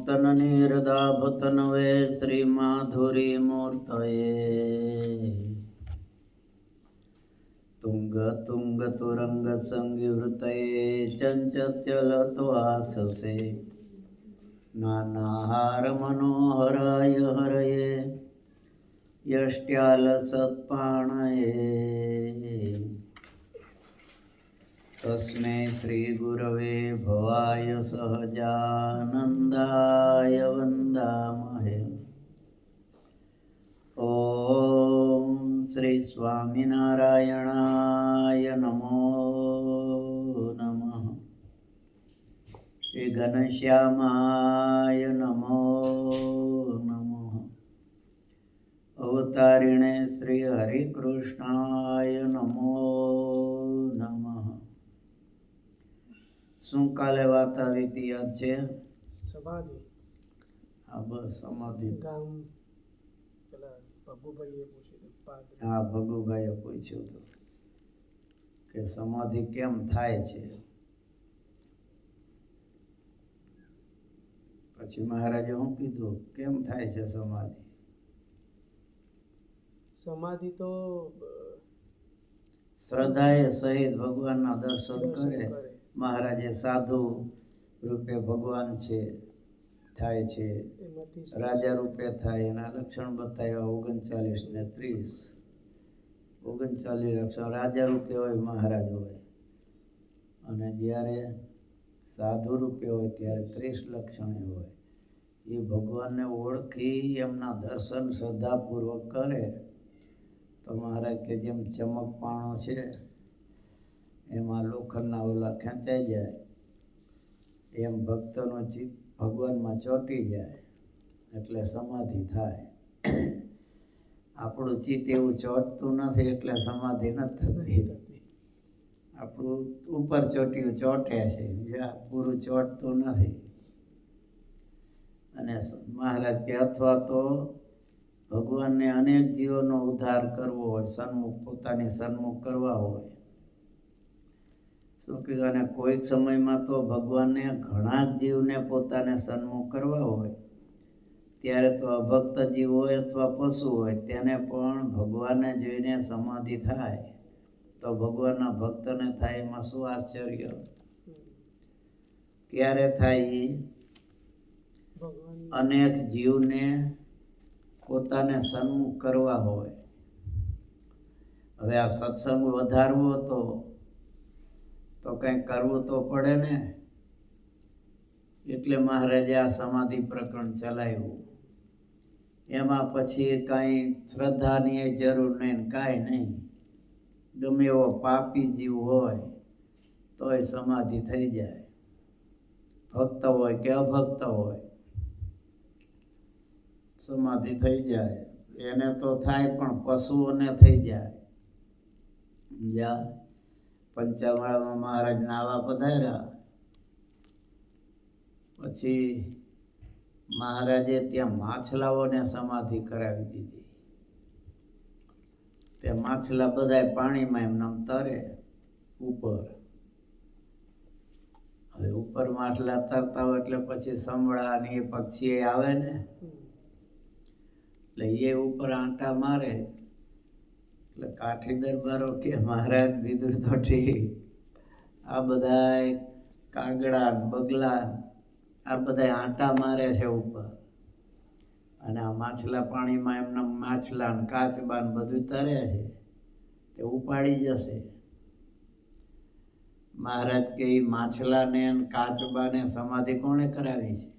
નૂતનનિરદાભતનવે શ્રીમાધુરીમૂર્તયે તુંગતુંગતુરંગસંગીવૃતયે ચંચચલત્વાસસે નાનાહારમનોહરાય હરયે યષ્ટ્યાલસત્પાણયે તસ્मै શ્રીગુરવે ભવાય સહજાનંદાય વંદામહે. ઓમ શ્રી સ્વામિનારાયણાય નમો નમઃ. શ્રી ઘનશ્યામાય નમો નમઃ. અવતારિણે શ્રી હરિકૃષ્ણાય નમો નમઃ. શું કાલે વાત આવી હતી યાદ છે? સમાધિ. હા બસ સમાધિ. ગામ પેલા ભગુભાઈએ પૂછ્યું પાદરી. હા ભગુભાઈએ પૂછ્યું હતું કે સમાધિ કેમ થાય છે. પછી મહારાજે શું કીધું કેમ થાય છે સમાધિ? સમાધિ તો શ્રદ્ધાએ સહિત ભગવાનના દર્શન કરે. મહારાજે સાધુ રૂપે ભગવાન છે થાય છે, રાજા રૂપે થાય. એના લક્ષણ બતાવ્યા 39 ને 30. 39 લક્ષણ રાજા રૂપે હોય, મહારાજ હોય, અને જ્યારે સાધુ રૂપે હોય ત્યારે 30 લક્ષણે હોય. એ ભગવાનને ઓળખી એમના દર્શન શ્રદ્ધાપૂર્વક કરે તો મહારાજ કે જેમ ચમકપાણો છે એમાં લોખંડના ઓલા ખેંચાઈ જાય એમ ભક્તનો ચિત્ત ભગવાનમાં ચોંટી જાય એટલે સમાધિ થાય. આપણું ચિત્ત એવું ચોંટતું નથી એટલે સમાધિ નથી થતી. આપણું ઉપર ચોટ્યું ચોંટે છે, જ્યાં પૂરું ચોંટતું નથી. અને મહારાજ કે અથવા તો ભગવાનને અનેક જીવોનો ઉદ્ધાર કરવો હોય, સન્મુખ પોતાની સન્મુખ કરવા હોય, શું કીધું, અને કોઈક સમયમાં તો ભગવાનને ઘણા જીવને પોતાને સન્મુખ કરવા હોય ત્યારે તો અભક્ત જીવ હોય અથવા પશુ હોય તેને પણ ભગવાનને જોઈને સમાધિ થાય તો ભગવાનના ભક્તને થાય એમાં શું આશ્ચર્ય? ક્યારે થાય? અનેક જીવને પોતાને સન્મુખ કરવા હોય. હવે આ સત્સંગ વધારવો તો કંઈક કરવું તો પડે ને. એટલે મહારાજે આ સમાધિ પ્રકરણ ચલાવ્યું. એમાં પછી કાંઈ શ્રદ્ધાની જરૂર નહીં, કાંઈ નહીં. ગમે એવો પાપી જીવ હોય તોય સમાધિ થઈ જાય, ભક્ત હોય કે અભક્ત હોય સમાધિ થઈ જાય. એને તો થાય પણ પશુઓને થઈ જાય. જ્યાં પંચામૃતમાં મહારાજ નાવા પધાર્યા પછી મહારાજે ત્યાં માછલાઓને સમાધિ કરાવી દીધી. તે માછલા બધાય પાણીમાં એમને તરે ઉપર. હવે ઉપર માછલા તરતા હોય એટલે પછી સંભળા ને એ પક્ષી આવે ને, એટલે એ ઉપર આંટા મારે એટલે કાઠી દરબારો કે મહારાજ બીજું તો ઠીક, આ બધા કાગડા બગલા આ બધા આંટા મારે છે ઉપર, અને આ માછલા પાણીમાં એમના માછલા ને કાચબા ને બધું તરે છે, તે ઉપાડી જશે. મહારાજ કે માછલાને કાચબાને સમાધિ કોણે કરાવી છે?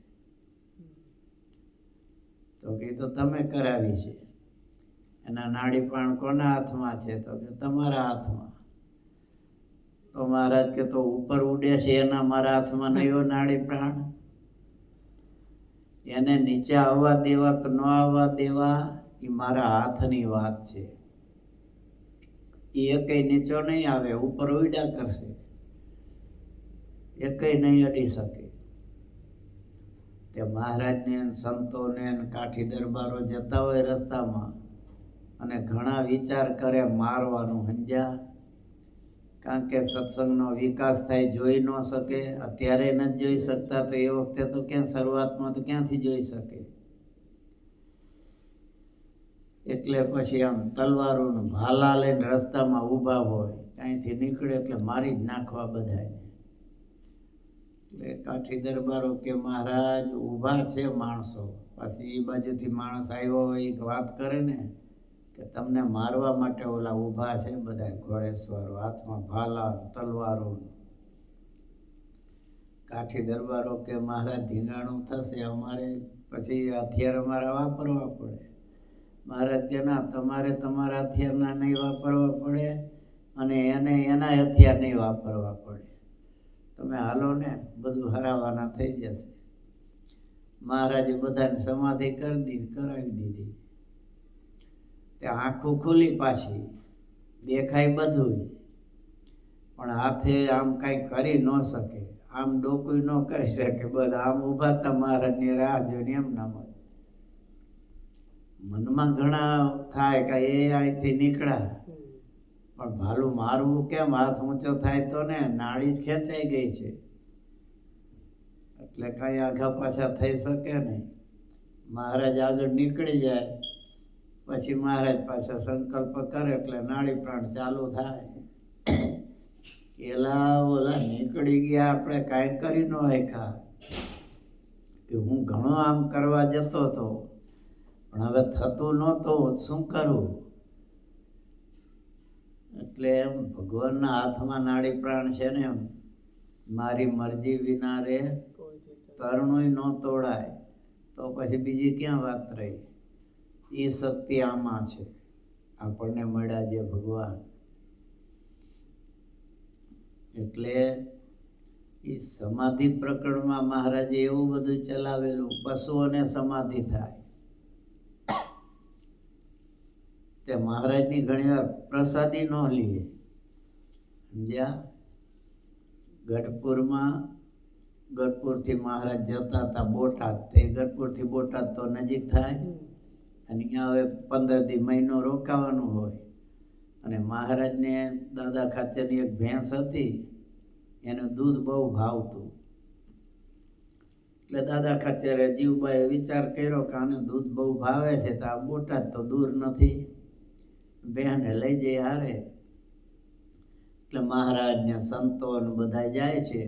તો કે તો તમે કરાવી છે. એના નાડી પ્રાણ કોના હાથમાં છે? તો કે તમારા હાથમાં. તો મહારાજ કે તો ઉપર ઉડે છે એના મારા હાથમાં નહીં હોય નાડી પ્રાણ? એને નીચે આવવા દેવા કે ન આવવા દેવા એ મારા હાથની વાત છે. એ કઈ નીચો નહીં આવે, ઉપર ઉડ્યા કરશે, એ કઈ નહીં અડી શકે. તે મહારાજને સંતોને કાઠી દરબારો જતા હોય રસ્તામાં અને ઘણા વિચાર કરે મારવાનું, સમજ્યા? કારણ કે સત્સંગનો વિકાસ થાય જોઈ ન શકે, અત્યારે નથી જોઈ શકતા તો એ વખતે તો ક્યાં શરૂઆતમાં તો ક્યાંથી જોઈ શકે. એટલે પછી આમ તલવારોને ભાલા લઈને રસ્તામાં ઊભા હોય, ત્યાંથી નીકળે એટલે મારી જ નાખવા બધાને. એટલે કાઠી દરબારો કે મહારાજ ઊભા છે માણસો, પછી એ બાજુથી માણસ આવ્યો હોય એક વાત કરે ને કે તમને મારવા માટે ઓલા ઊભા છે બધા ઘોડેસવારો, હાથમાં ભાલા તલવારો. કાઠી દરબારો કે મહારાજ ધીંગાણું થશે, અમારે પછી હથિયાર અમારા વાપરવા પડે. મહારાજ કે ના, તમારે તમારા હથિયારના નહીં વાપરવા પડે અને એને એના હથિયાર નહીં વાપરવા પડે. તમે હાલો ને, બધું હરાવાના થઈ જશે. મહારાજે બધાને સમાધિ કરાવી દીધી. ત્યાં આંખું ખુલી પાછી, દેખાય બધું, પણ હાથે આમ કાંઈ કરી ન શકે, આમ ડોકું ન કરી શકે. બધા આમ ઊભા હતા મહારાજની રાહ જોઈને એમના મનમાં ઘણા થાય કે એ અહીંથી નીકળ્યા, પણ ભાલું મારવું કેમ? હાથ ઊંચો થાય તો ને, નાળી જ ખેંચાઈ ગઈ છે એટલે કાંઈ આઘા પાછા થઈ શકે નહીં. મહારાજ આગળ નીકળી જાય પછી મહારાજ પાછા સંકલ્પ કરે એટલે નાડી પ્રાણ ચાલુ થાય. એલા ઓલા નીકળી ગયા, આપણે કાંઈ કરી ન શક્યા કે હું ઘણો આમ કરવા જતો હતો, પણ હવે થતું નહોતું, શું કરું? એટલે એમ ભગવાનના હાથમાં નાડી પ્રાણ છે ને, એમ મારી મરજી વિના રે તરણુંય ન તોડાય, તો પછી બીજી ક્યાં વાત રહી? એ શક્તિ આમાં છે, આપણને મળ્યા જે ભગવાન. એટલે એ સમાધિ પ્રકરણમાં મહારાજે એવું બધું ચલાવેલું, પશુઓને સમાધિ થાય. તે મહારાજની ઘણી વાર પ્રસાદી ન લઈએ, સમજ્યા? ગઢપુરથી મહારાજ જતા હતા બોટાદ, તે ગઢપુરથી બોટાદ તો નજીક થાય, અને અહીંયા હવે 15 દી મહિનો રોકાવાનું હોય. અને મહારાજને દાદા ખાચરની એક ભેંસ હતી, એનું દૂધ બહુ ભાવતું. એટલે દાદા ખાચરે જીવબાએ વિચાર કર્યો કે આને દૂધ બહુ ભાવે છે તો આ બોટાદ તો દૂર નથી, બહેને લઈ જઈ હારે. એટલે મહારાજ ને સંતો બધા જાય છે.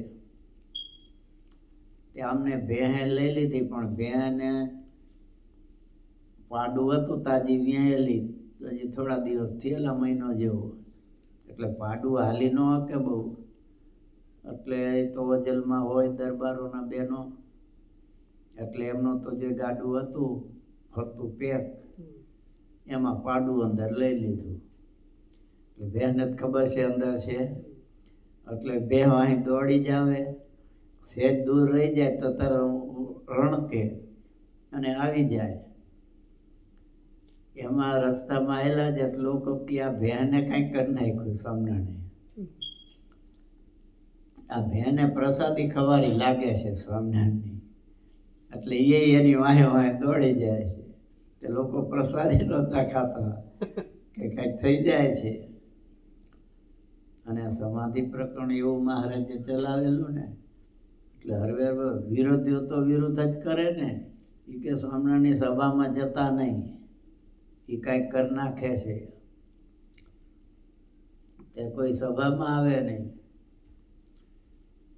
તે આમને ભેહે લઈ લીધી, પણ ભેહને પાડું હતું તાજી વ્યાયેલી, હજી થોડા દિવસ થયેલા, મહિનો જેવો, એટલે પાડું હાલી ન શકે બહુ. એટલે તો વજલમાં હોય દરબારોના બહેનો, એટલે એમનું તો જે ગાડું હતું ફરતું પેક, એમાં પાડું અંદર લઈ લીધું. એટલે બહેને જ ખબર છે અંદર છે, એટલે બે અહીં દોડી જ આવે, સહેજ દૂર રહી જાય તો તરત રણકે અને આવી જાય. એમાં રસ્તામાં આવેલા જ લોકો કે આ બહેને કાંઈ કરી નાખ્યું સ્વામિનારાયણે, આ બહેને પ્રસાદી ખવારી લાગે છે સ્વામિનારાયણની, એટલે એ એની વાહે વાહે દોડી જાય છે. તે લોકો પ્રસાદી નહોતા ખાતા કે કાંઈક થઈ જાય છે. અને સમાધિ પ્રકરણ એવું મહારાજે ચલાવેલું ને, એટલે હરવે વિરોધીઓ તો વિરોધ જ કરે ને. એ કે સ્વામિનારાયણની સભામાં જતા નહીં, એ કાંઈક કરી નાખે છે, તે કોઈ સભામાં આવે નહીં.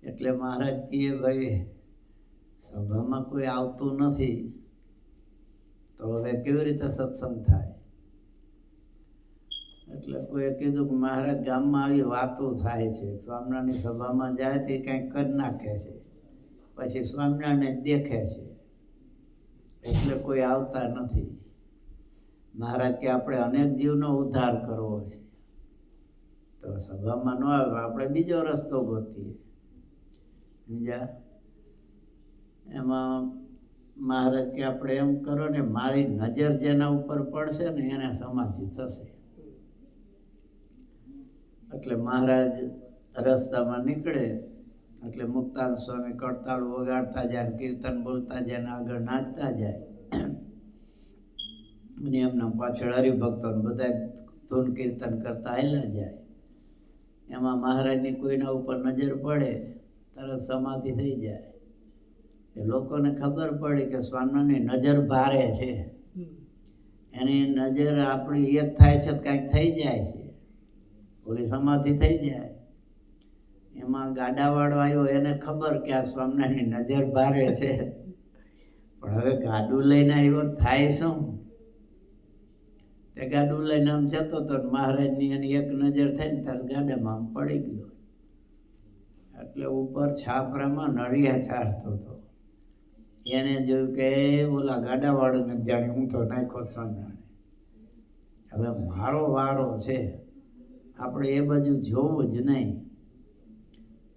એટલે મહારાજ કહે ભાઈ સભામાં કોઈ આવતું નથી તો હવે કેવી રીતે સત્સંગ થાય? એટલે કોઈએ કીધું કે મહારાજ ગામમાં આવી વાતો થાય છે, સ્વામિનારાયણની સભામાં જાય તે કંઈક કરી નાખે છે, પછી સ્વામિનારાયણને દેખે છે, એટલે કોઈ આવતા નથી. મહારાજ કે આપણે અનેક જીવનો ઉદ્ધાર કરવો છે, તો સભામાં ન આવે, આપણે બીજો રસ્તો ગોતીએ. સમજ્યા? એમાં મહારાજ કે આપણે એમ કરો ને, મારી નજર જેના ઉપર પડશે ને એને સમાધિ થશે. એટલે મહારાજ રસ્તામાં નીકળે એટલે મુક્તાન સ્વામી કરતાળ વગાડતા જાય, કીર્તન બોલતા જાય ને આગળ નાચતા જાય. અને એમના પાછળ હરિભક્તો બધા ધૂન કીર્તન કરતા હાલ્યા જાય. એમાં મહારાજની કોઈના ઉપર નજર પડે તરત સમાધિ થઈ જાય. એ લોકોને ખબર પડી કે સ્વામિનારાયણની નજર ભારે છે, એની નજર આપણી એક થાય છે કાંઈક થઈ જાય છે, ઓલી સમાધિ થઈ જાય. એમાં ગાડાવાળો આવ્યો, એને ખબર કે આ સ્વામિનારાયણની નજર ભારે છે, પણ હવે ગાડું લઈને આવ્યો થાય શું? તે ગાડું લઈને આમ જતો હતો, મહારાજની એની એક નજર થઈ ને ત્યારે ગાડામાં આમ પડી ગયો. એટલે ઉપર છાપરામાં નળિયા ચારતો હતો. એને જોયું કે ઓલા ગાડાવાળાને જાણે હું તો નાખ્યો સ્વામિનારાયણ, હવે મારો વારો છે, આપણે એ બાજુ જોવું જ નહીં.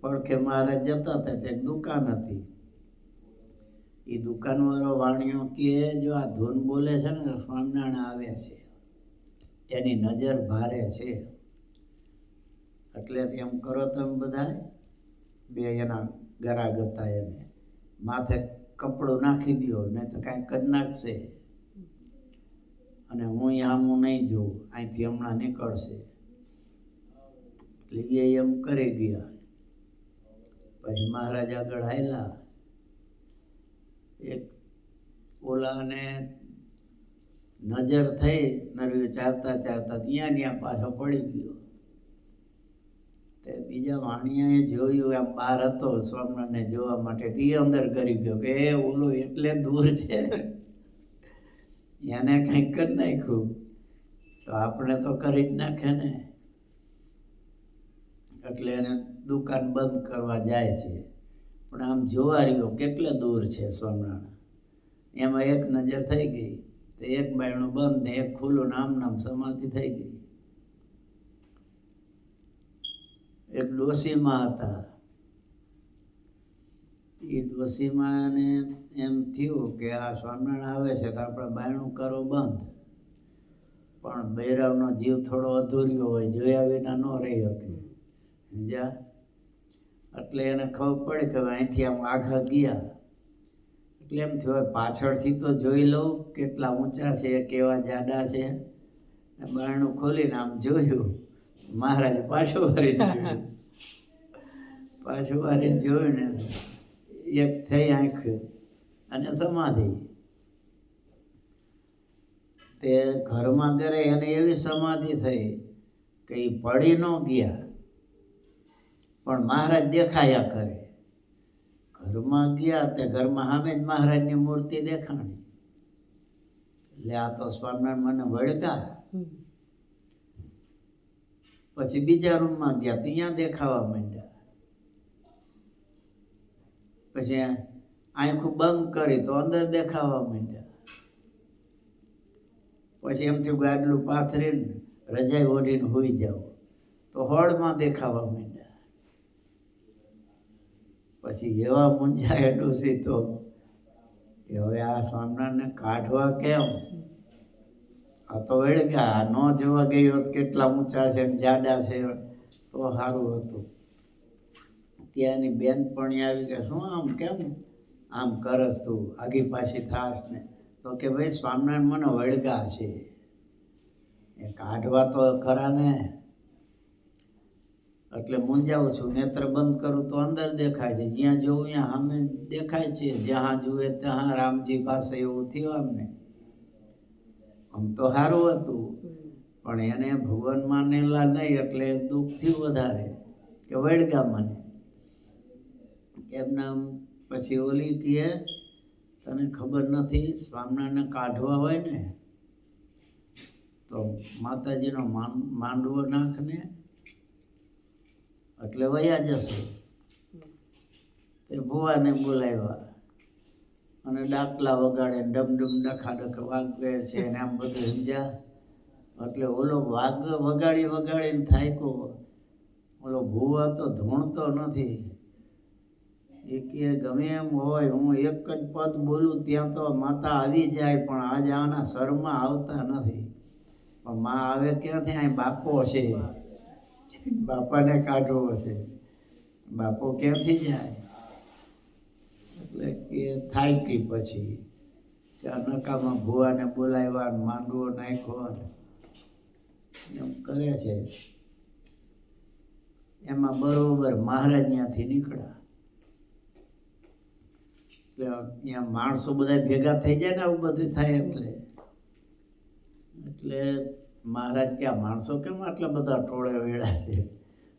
પડખે મહારાજ જતા હતા, તે દુકાન હતી. એ દુકાનવાળો વાણિયો કે જો આ ધૂન બોલે છે ને સ્વામિનારાયણ આવે છે, એની નજર ભારે છે, એટલે એમ કરો તમે બધા બે એના ગરાગ હતા, એને માથે કપડું નાખી દો નહીં તો કાંઈ કરી નાખશે, અને હું આમ નહીં જોઉં, અહીંથી હમણાં નીકળશે. એટલે એ એમ કરી ગયા. પછી મહારાજ આગળ આવેલા, એક ઓલાને નજર થઈ, નર્યું ચારતા ચારતા ત્યાં પાછો પડી ગયો. તે બીજા વાણિયાએ જોયું, આમ બહાર હતો સ્વામિનારાયણને જોવા માટે, તે અંદર કરી ગયો કે એ ઓલો એટલે દૂર છે, એને કંઈક કરી નાખ્યું તો આપણે તો કરી જ નાખે ને. એટલે એને દુકાન બંધ કરવા જાય છે, પણ આમ જોવા રહ્યો કેટલે દૂર છે સ્વામિનારાયણ. એમાં એક નજર થઈ ગઈ, તો એક બાયણું બંધ ને એક ખુલ્લું, નામ નામ સમાધિ થઈ ગઈ. એક ડોશીમાં હતા, એ ડોશીમાને એમ થયું કે આ સ્વામિનારાયણ આવે છે તો આપણે બાયણું કરો બંધ, પણ બૈરાવનો જીવ થોડો અધૂર્યો હોય, જોયા વિના ન રહી હતી. સમજ્યા? એટલે એને ખબર પડી કે અહીંથી આમ આઘા ગયા, એટલે એમ થયું પાછળથી તો જોઈ લઉં કેટલા ઊંચા છે, કેવા જાડા છે. બારણું ખોલીને આમ જોયું, મહારાજે પાછું વારીને જોયું. પાછું વારીને જોયું ને એક થઈ આંખ અને સમાધિ. તે ઘરમાં કરે એને એવી સમાધિ થઈ કે એ પડી ન ગયા, પણ મહારાજ દેખાયા કરે. ઘરમાં ગયા તે ઘરમાં સામે જ મહારાજની મૂર્તિ દેખાણી. એટલે આ તો સ્વામિનારાયણ મને વળગા. પછી બીજા રૂમમાં ગયા, ત્યાં દેખાવા માંડ્યા. પછી આંખું બંધ કરી તો અંદર દેખાવા માંડ્યા. પછી એમ થયું ગાડલું પાથરીને રજાઈ ઓઢીને હોઈ જાવ તો હોળમાં દેખાવા માંડ્યા. પછી એવા મૂંઝાય ડોસી તો કે હવે આ સ્વામિનારાયણને કાઢવા કેમ? આ તો વળગ્યા, આ ન જોવા ગઈ હોત કેટલા ઊંચા છે ને જાડા છે તો સારું હતું. ત્યાંની બેનપણી આવી કે શું આમ કેમ આમ કરસ તું, આગી પાછી થાશ ને? તો કે ભાઈ સ્વામિનારાયણ મને વળગા છે, એ કાઢવા તો ખરા ને. એટલે મૂંઝાવું છું, નેત્ર બંધ કરું તો અંદર દેખાય છે, જ્યાં જોઉં ત્યાં સામે દેખાય છે, જ્યાં જુએ ત્યાં રામજી પાસે. એવું થયું અમને. આમ તો સારું હતું, પણ એને ભગવાન માનેલા નહીં એટલે દુઃખ થયું વધારે કે વળગા મને. એમના પછી ઓલી કહે તને ખબર નથી, સ્વામિનારાયણને કાઢવા હોય ને તો માતાજીનો માંડવો નાખને એટલે વયા જશે. તે ભુવાને બોલાવ્યા અને ડાકલા વગાડે, ડમડમ ડખાડખ વાગે છે ને આમ બધું સમજ્યા. એટલે ઓલો વાગ વગાડી વગાડીને થાક્યો. ઓલો ભુવા તો ધૂણતો નથી. એ કે ગમે એમ હોય, હું એક જ પદ બોલું ત્યાં તો માતા આવી જાય, પણ આજે આના શરમાં આવતા નથી. પણ માં આવે ક્યાંથી? અહીં બાપો છે, બાપાને કાઢવો છે, બાપો ક્યાંથી જાય? એટલે કે થાકી પછી ત્યાં નકામાં ભુવાને બોલાવ્યા, માંડવો નાખ્યો એમ કરે છે. એમાં બરોબર મહારાજ ત્યાંથી નીકળ્યા. એટલે અહીંયા માણસો બધા ભેગા થઈ જાય ને આવું બધું થાય એટલે મહારાજ કે આ માણસો કેમ આટલા બધા ટોળે વેળા છે?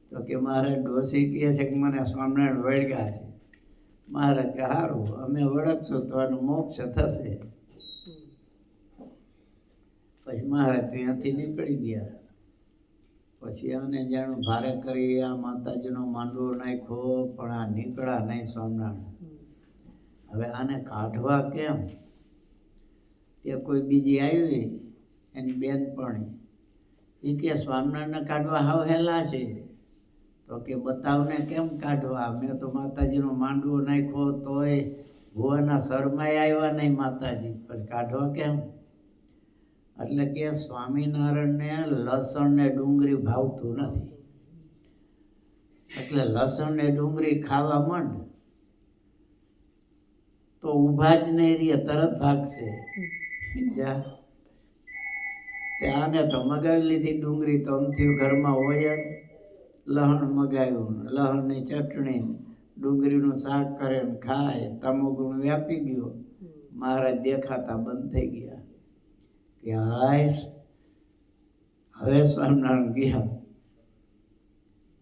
તો કે મહારાજ ડોસી કહે છે કે મને સ્વામિનારાયણ વળગ્યા છે. મહારાજ કે સારું, અમે વળગશું તો આનું મોક્ષ થશે. પછી મહારાજ ત્યાંથી નીકળી ગયા. પછી આને જાણું ભારે કરી આ માતાજીનો માંડવો નાખ્યો, પણ આ નીકળ્યા નહીં સ્વામિનારાયણ. હવે આને કાઢવા કેમ? તે કોઈ બીજી આવી એની બેનપણી, એ કે સ્વામિનારાયણને કાઢવા હાવ હેલા છે. તો કે બતાવને કેમ કાઢવા? મેં તો માતાજીનો માંડવો નાખ્યો તોય ભુવાના શરમાય આવ્યા નહીં માતાજી, પછી કાઢવા કેમ? એટલે કે સ્વામિનારાયણને લસણ ને ડુંગળી ભાવતું નથી, એટલે લસણ ને ડુંગળી ખાવા માંડ તો ઊભા જ નહીં રહે, તરત ભાગશે. આને તો મગાવી લીધી ડુંગળી, તો અમથી ઘરમાં હોય જ. લહણ મગાવ્યું, લહણની ચટણી, ડુંગળીનું શાક કરે ને ખાય. તમોગુણ વ્યાપી ગયો. મહારાજ દેખાતા બંધ થઈ ગયા કે હાય હવે સ્વામિનારાયણ ગયા.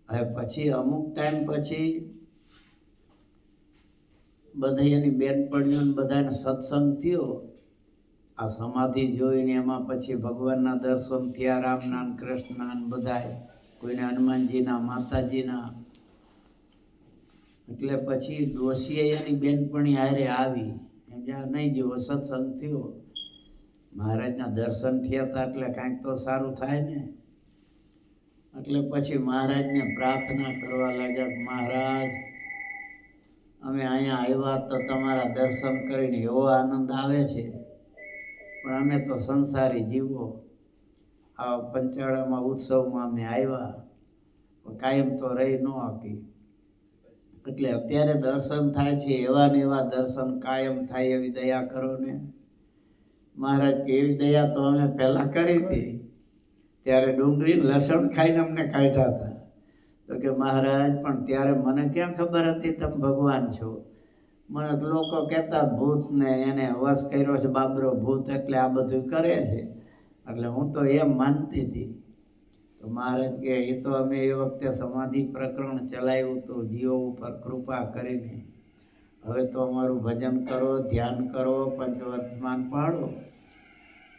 હવે પછી અમુક ટાઈમ પછી બધા એની બેનપણીઓને બધાને સત્સંગ થયો. આ સમાધિ જોઈને એમાં પછી ભગવાનના દર્શન થયા, રામના ને કૃષ્ણના ને બધાય, કોઈને હનુમાનજીના, માતાજીના. એટલે પછી ડોશીએ એની બેનપણી હારે આવી, એમ જ્યાં નહીં જેવો સત્સંગ થયો, મહારાજના દર્શન થયા હતા એટલે કાંઈક તો સારું થાય ને. એટલે પછી મહારાજને પ્રાર્થના કરવા લાગ્યા કે મહારાજ અમે અહીંયા આવ્યા તો તમારા દર્શન કરીને એવો આનંદ આવે છે, પણ અમે તો સંસારી જીવો, આ પંચાળામાં ઉત્સવમાં અમે આવ્યા, પણ કાયમ તો રહી ન આપી. એટલે અત્યારે દર્શન થાય છે એવા ને એવા દર્શન કાયમ થાય એવી દયા કરો ને. મહારાજ કે એવી દયા તો અમે પહેલાં કરી હતી, ત્યારે ડુંગળી લસણ ખાઈને અમને કાઢ્યા હતા. તો કે મહારાજ પણ ત્યારે મને ક્યાં ખબર હતી તમે ભગવાન છો? મને લોકો કહેતા ભૂતને એને વશ કર્યો છે બાબરો ભૂત, એટલે આ બધું કરે છે, એટલે હું તો એમ માનતી હતી. તો મહારાજ કે એ તો અમે એ વખતે સમાધિ પ્રકરણ ચલાવ્યું હતું જીવો ઉપર કૃપા કરીને. હવે તો અમારું ભજન કરો, ધ્યાન કરો, પંચવર્તમાન પાડો,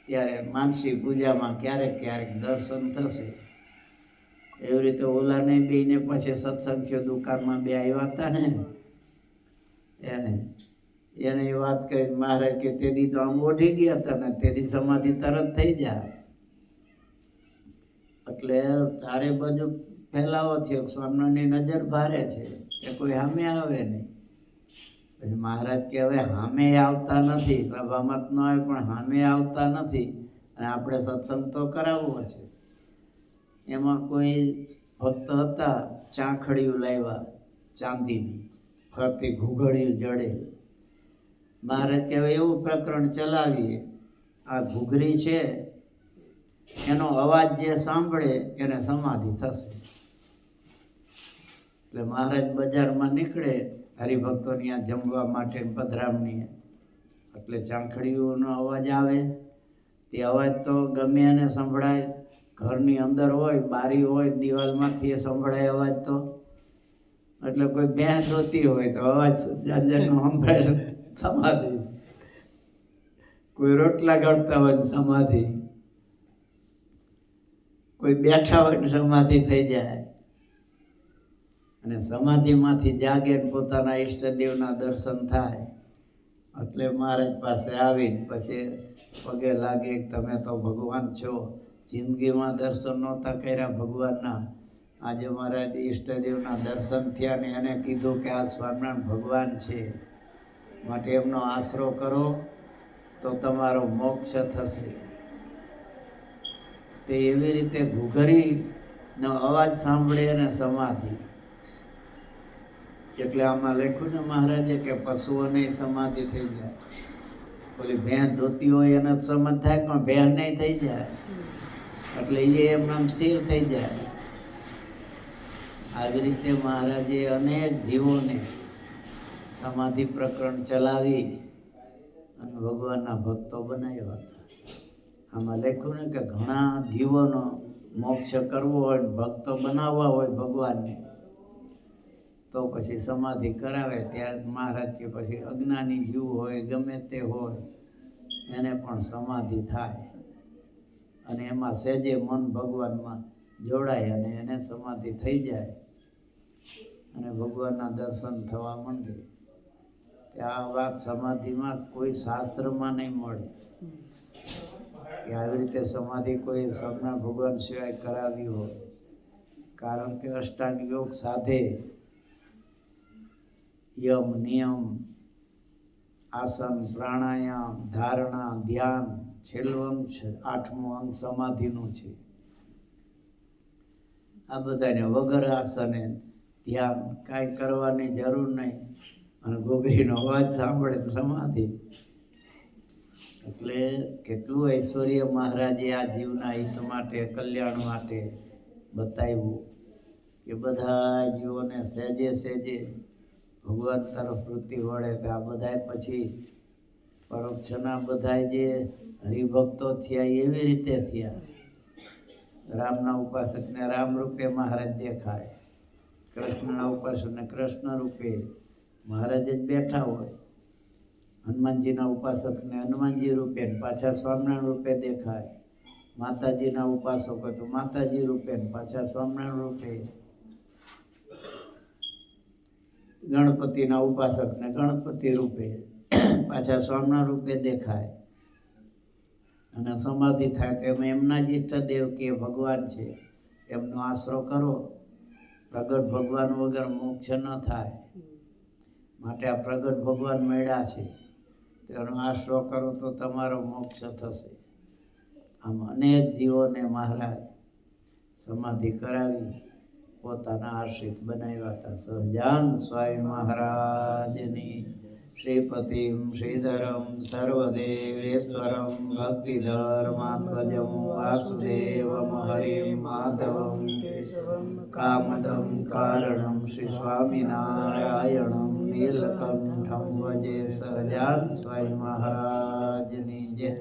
ત્યારે માનસી પૂજામાં ક્યારેક ક્યારેક દર્શન થશે. એવી રીતે ઓલાને બેને પછી સત્સંગ થયો, દુકાનમાં બે આવ્યા હતા ને એને એ વાત કરી. મહારાજ કે તેથી તો આમ ઓઢી ગયા હતા ને તેથી સમાધિ તરત થઈ જાય. એટલે ચારે બાજુ ફેલાવો થયો, સ્વામિનારાયણની નજર ભારે છે કે કોઈ સામે આવે નહીં. પછી મહારાજ કે હવે સામે આવતા નથી, સભામાં ન આવે પણ સામે આવતા નથી, અને આપણે સત્સંગ તો કરાવવો છે. એમાં કોઈ ભક્ત હતા, ચાંખડીયું લાવ્યા ચાંદીની, ફરતી ઘૂઘડિયું જડે. મહારાજ કે હવે એવું પ્રકરણ ચલાવીએ, આ ઘૂઘરી છે એનો અવાજ જે સાંભળે એને સમાધિ થશે. એટલે મહારાજ બજારમાં નીકળે હરિભક્તોની આ જમવા માટે પધરામણી, એટલે ચાંખડીઓનો અવાજ આવે. તે અવાજ તો ગમે એને સંભળાય, ઘરની અંદર હોય, બારી હોય, દિવાલમાંથી એ સંભળાય અવાજ તો. એટલે કોઈ ભેંસ જોતી હોય તો અવાજ જાજરનો સંભળાય, સમાધિ. કોઈ રોટલા ઘડતા હોય સમાધિ, કોઈ બેઠા હોય સમાધિ થઈ જાય. અને સમાધિમાંથી જાગે પોતાના ઈષ્ટદેવના દર્શન થાય. એટલે મહારાજ પાસે આવીને પછી પગે લાગે, તમે તો ભગવાન છો, જિંદગીમાં દર્શન નહોતા કર્યા ભગવાનના, આજે મહારાજ ઈષ્ટદેવના દર્શન થયા ને એને કીધું કે આ સ્વામિનારાયણ ભગવાન છે, માટે એમનો આશરો કરો તો તમારો મોક્ષ થશે. તે એવી રીતે ઘૂઘરીનો અવાજ સાંભળે અને સમાધિ. એટલે આમાં લખ્યું ને મહારાજે કે પશુઓને સમાધિ થઈ જાય. ઓલી ભેંસ ધોતી હોય એને સમજ થાય, પણ ભેંસ નહીં થઈ જાય, એટલે એ એમ નામ સ્થિર થઈ જાય. આવી રીતે મહારાજે અનેક જીવોને સમાધિ પ્રકરણ ચલાવી અને ભગવાનના ભક્તો બનાવ્યા હતા. આમાં લખ્યું ને કે ઘણા જીવોનો મોક્ષ કરવો હોય, ભક્તો બનાવવા હોય ભગવાનને, તો પછી સમાધિ કરાવે. ત્યારે મહારાજ કે પછી અજ્ઞાની જીવ હોય, ગમે તે હોય, એને પણ સમાધિ થાય અને એમાં સહેજે મન ભગવાનમાં જોડાય અને એને સમાધિ થઈ જાય અને ભગવાનના દર્શન થવા માંડે. આ વાત સમાધિમાં કોઈ શાસ્ત્રમાં નહીં મળે કે આવી રીતે સમાધિ કોઈ સ્વામિનારાયણ ભગવાન સિવાય કરાવી હોય. કારણ કે અષ્ટાંગ યોગ સાધે યમ, નિયમ, આસન, પ્રાણાયામ, ધારણા, ધ્યાન, છેલ્લું અંગ છે, 8મું અંગ સમાધિનું છે. આ બધાને વગર આસને ધ્યાન કાંઈ કરવાની જરૂર નહીં અને ઘૂઘરીનો અવાજ સાંભળે તો સમાધિ. એટલે કેટલું ઐશ્વર્ય મહારાજે આ જીવના હિત માટે, કલ્યાણ માટે બતાવ્યું કે બધા જીવોને સહેજે સહેજે ભગવાન તરફ વૃત્તિ વળે. તો આ બધાય પછી પરોક્ષના બધાય જે હરિભક્તો થયા એવી રીતે થયા. રામના ઉપાસકને રામ રૂપે મહારાજ દેખાય, કૃષ્ણના ઉપાસકને કૃષ્ણ રૂપે મહારાજ જ બેઠા હોય, હનુમાનજીના ઉપાસકને હનુમાનજી રૂપે પાછા સ્વામિનારાયણ રૂપે દેખાય, માતાજીના ઉપાસકો તો માતાજી રૂપે પાછા સ્વામિનારાયણ રૂપે, ગણપતિના ઉપાસકને ગણપતિ રૂપે પાછા સ્વામિનારાયણ રૂપે દેખાય. અને સમાધિ થાય તો એમાં એમના જ ઈષ્ટદેવ કે ભગવાન છે એમનો આશરો કરો. પ્રગટ ભગવાન વગર મોક્ષ ન થાય, માટે આ પ્રગટ ભગવાન મળ્યા છે તેનો આશરો કરો તો તમારો મોક્ષ થશે. આમ અનેક જીવોને મહારાજ સમાધિ કરાવી પોતાના આશ્રિત બનાવ્યા હતા. સહજાન સ્વામી મહારાજની શ્રીપતિમ શ્રીધરમ સર્વદેવેશ્વરમ ભક્તિધર્માત્મજમ વાસુદેવમ હરિમ માધવમ કામદમ કારણમ શ્રી સ્વામિનારાયણમ નીલકંઠમ વજે. સહજાન સ્વામી મહારાજની જય.